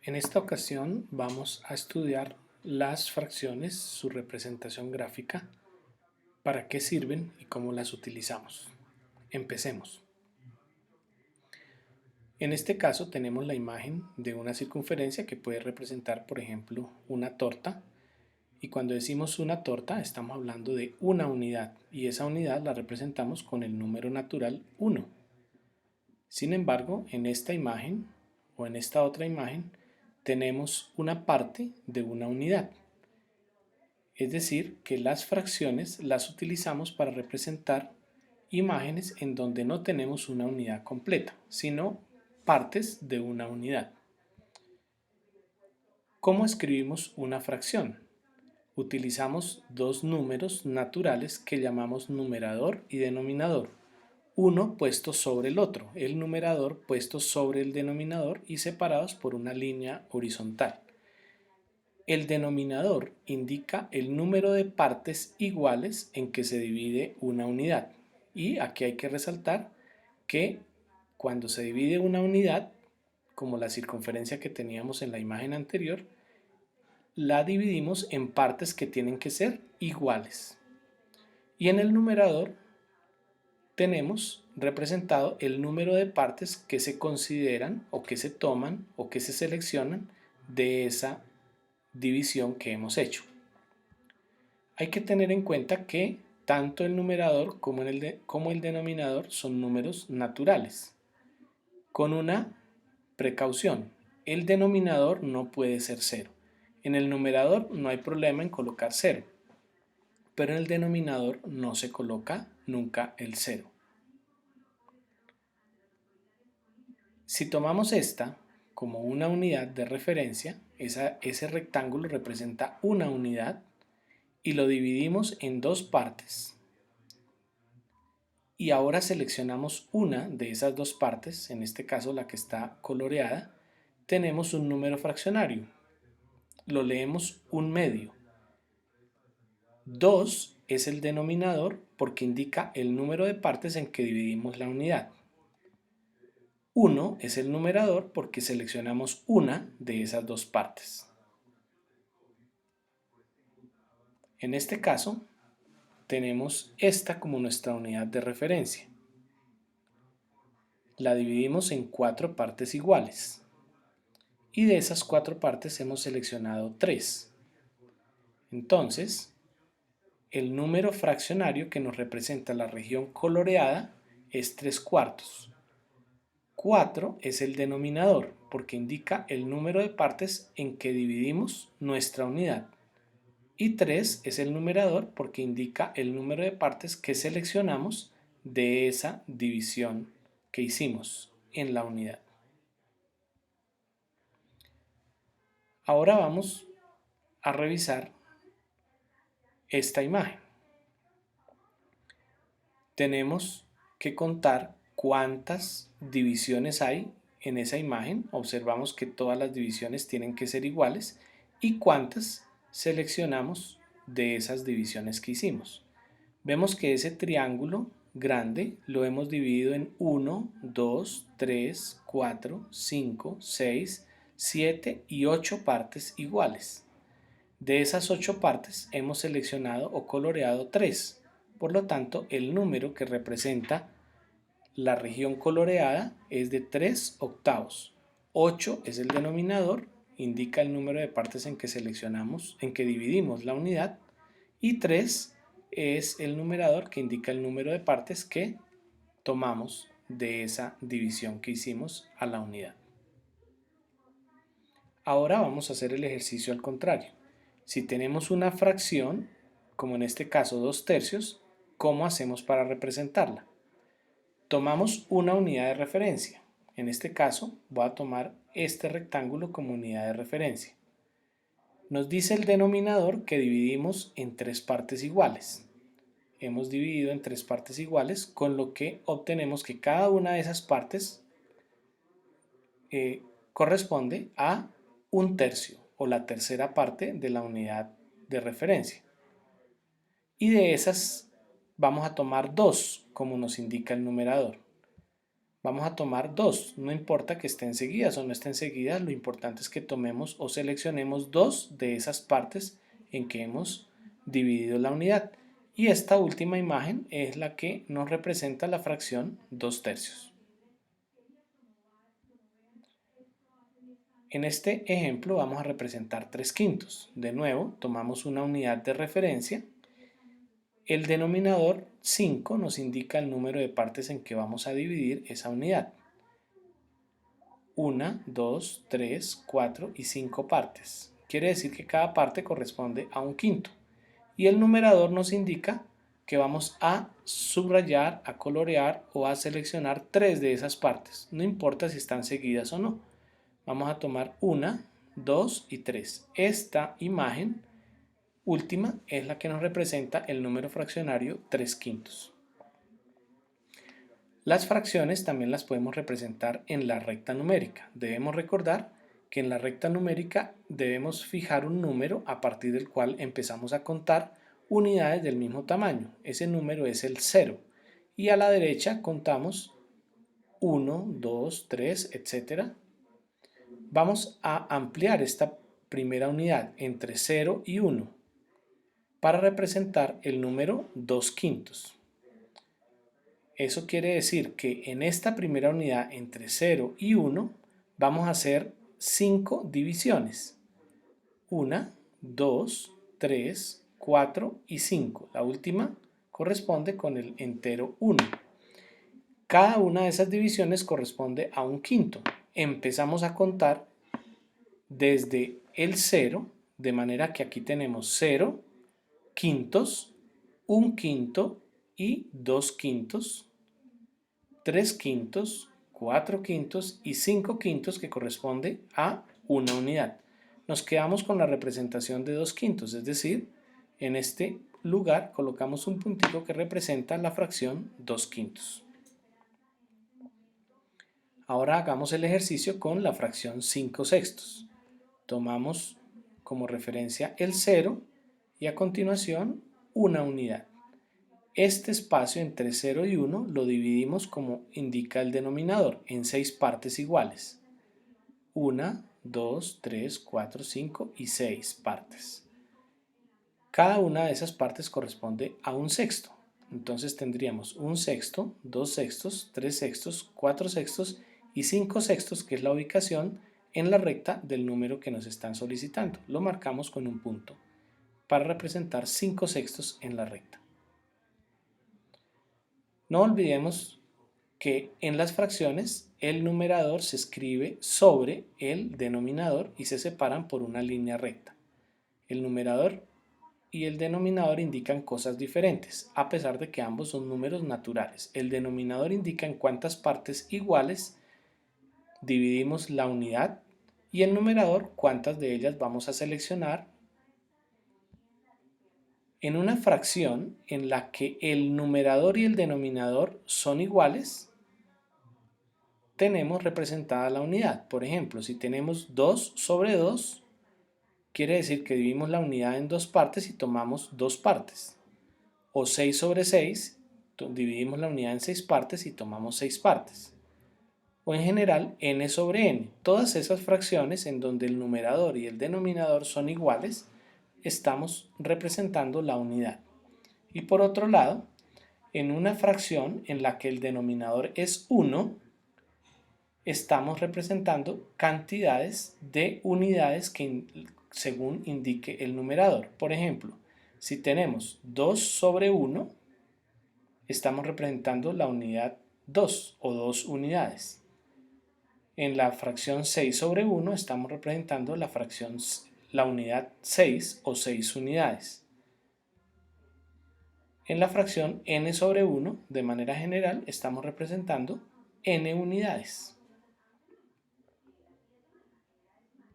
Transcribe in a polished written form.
En esta ocasión vamos a estudiar las fracciones, su representación gráfica, para qué sirven y cómo las utilizamos. Empecemos. En este caso tenemos la imagen de una circunferencia que puede representar, por ejemplo, una torta. Y cuando decimos una torta estamos hablando de una unidad y esa unidad la representamos con el número natural 1. Sin embargo, en esta imagen o en esta otra imagen tenemos una parte de una unidad. Es decir, que las fracciones las utilizamos para representar imágenes en donde no tenemos una unidad completa, sino partes de una unidad. ¿Cómo escribimos una fracción? Utilizamos dos números naturales que llamamos numerador y denominador, uno puesto sobre el otro, el numerador puesto sobre el denominador y separados por una línea horizontal. El denominador indica el número de partes iguales en que se divide una unidad. Y aquí hay que resaltar que cuando se divide una unidad, como la circunferencia que teníamos en la imagen anterior, la dividimos en partes que tienen que ser iguales. Y en el numerador tenemos representado el número de partes que se consideran o que se toman o que se seleccionan de esa división que hemos hecho. Hay que tener en cuenta que tanto el numerador como el denominador son números naturales, con una precaución: el denominador no puede ser cero. En el numerador no hay problema en colocar cero, pero en el denominador no se coloca nunca el cero. Si tomamos esta como una unidad de referencia, ese rectángulo representa una unidad y lo dividimos en dos partes. Y ahora seleccionamos una de esas dos partes, en este caso la que está coloreada, tenemos un número fraccionario. Lo leemos 1/2. 2 es el denominador porque indica el número de partes en que dividimos la unidad. 1 es el numerador porque seleccionamos una de esas dos partes. En este caso, tenemos esta como nuestra unidad de referencia. La dividimos en 4 partes iguales. Y de esas 4 partes hemos seleccionado 3. Entonces, el número fraccionario que nos representa la región coloreada es 3/4. 4 es el denominador porque indica el número de partes en que dividimos nuestra unidad. Y 3 es el numerador porque indica el número de partes que seleccionamos de esa división que hicimos en la unidad. Ahora vamos a revisar esta imagen. Tenemos que contar cuántas divisiones hay en esa imagen. Observamos que todas las divisiones tienen que ser iguales y cuántas seleccionamos de esas divisiones que hicimos. Vemos que ese triángulo grande lo hemos dividido en 1, 2, 3, 4, 5, 6, 7 y 8 partes iguales. De esas 8 partes hemos seleccionado o coloreado 3. Por lo tanto, el número que representa la región coloreada es de 3/8. 8 es el denominador, indica el número de partes en que seleccionamos, en que dividimos la unidad, y 3 es el numerador que indica el número de partes que tomamos de esa división que hicimos a la unidad. Ahora vamos a hacer el ejercicio al contrario. Si tenemos una fracción, como en este caso 2/3, ¿cómo hacemos para representarla? Tomamos una unidad de referencia. En este caso voy a tomar este rectángulo como unidad de referencia. Nos dice el denominador que dividimos en 3 partes iguales. Hemos dividido en 3 partes iguales, con lo que obtenemos que cada una de esas partes corresponde a 1/3 o la tercera parte de la unidad de referencia. Y de esas vamos a tomar 2 como nos indica el numerador. Vamos a tomar 2, no importa que estén seguidas o no estén seguidas, lo importante es que tomemos o seleccionemos 2 de esas partes en que hemos dividido la unidad. Y esta última imagen es la que nos representa la fracción 2/3. En este ejemplo vamos a representar 3/5. De nuevo, tomamos una unidad de referencia. El denominador 5 nos indica el número de partes en que vamos a dividir esa unidad. 1, 2, 3, 4 y 5 partes. Quiere decir que cada parte corresponde a 1/5. Y el numerador nos indica que vamos a subrayar, a colorear o a seleccionar 3 de esas partes. No importa si están seguidas o no. Vamos a tomar 1, 2 y 3. Esta imagen última es la que nos representa el número fraccionario 3/5. Las fracciones también las podemos representar en la recta numérica. Debemos recordar que en la recta numérica debemos fijar un número a partir del cual empezamos a contar unidades del mismo tamaño. Ese número es el 0. Y a la derecha contamos 1, 2, 3, etc. Vamos a ampliar esta primera unidad entre 0 y 1 para representar el número 2/5. Eso quiere decir que en esta primera unidad entre 0 y 1 vamos a hacer 5 divisiones. 1, 2, 3, 4 y 5. La última corresponde con el entero 1. Cada una de esas divisiones corresponde a 1/5. Empezamos a contar desde el 0, de manera que aquí tenemos 0, quintos, 1/5 y 2/5. 3/5, 4/5 y 5/5 que corresponde a una unidad. Nos quedamos con la representación de 2/5, es decir, en este lugar colocamos un puntito que representa la fracción 2/5. Ahora hagamos el ejercicio con la fracción 5/6. Tomamos como referencia el 0 y a continuación una unidad. Este espacio entre 0 y 1 lo dividimos como indica el denominador, en 6 partes iguales. 1, 2, 3, 4, 5 y 6 partes. Cada una de esas partes corresponde a 1/6. Entonces tendríamos 1/6, 2/6, 3/6, 4/6 y 5/6, que es la ubicación en la recta del número que nos están solicitando. Lo marcamos con un punto para representar 5/6 en la recta. No olvidemos que en las fracciones el numerador se escribe sobre el denominador y se separan por una línea recta. El numerador y el denominador indican cosas diferentes, a pesar de que ambos son números naturales. El denominador indica en cuántas partes iguales dividimos la unidad y el numerador cuántas de ellas vamos a seleccionar. En una fracción en la que el numerador y el denominador son iguales, tenemos representada la unidad. Por ejemplo, si tenemos 2 sobre 2, quiere decir que dividimos la unidad en 2 partes y tomamos 2 partes. O 6 sobre 6, dividimos la unidad en 6 partes y tomamos 6 partes. O en general, n sobre n. Todas esas fracciones en donde el numerador y el denominador son iguales, estamos representando la unidad. Y por otro lado, en una fracción en la que el denominador es 1, estamos representando cantidades de unidades que según indique el numerador. Por ejemplo, si tenemos 2 sobre 1, estamos representando la unidad 2 o 2 unidades. En la fracción 6 sobre 1 estamos representando la unidad 6 o 6 unidades. En la fracción n sobre 1, de manera general, estamos representando n unidades.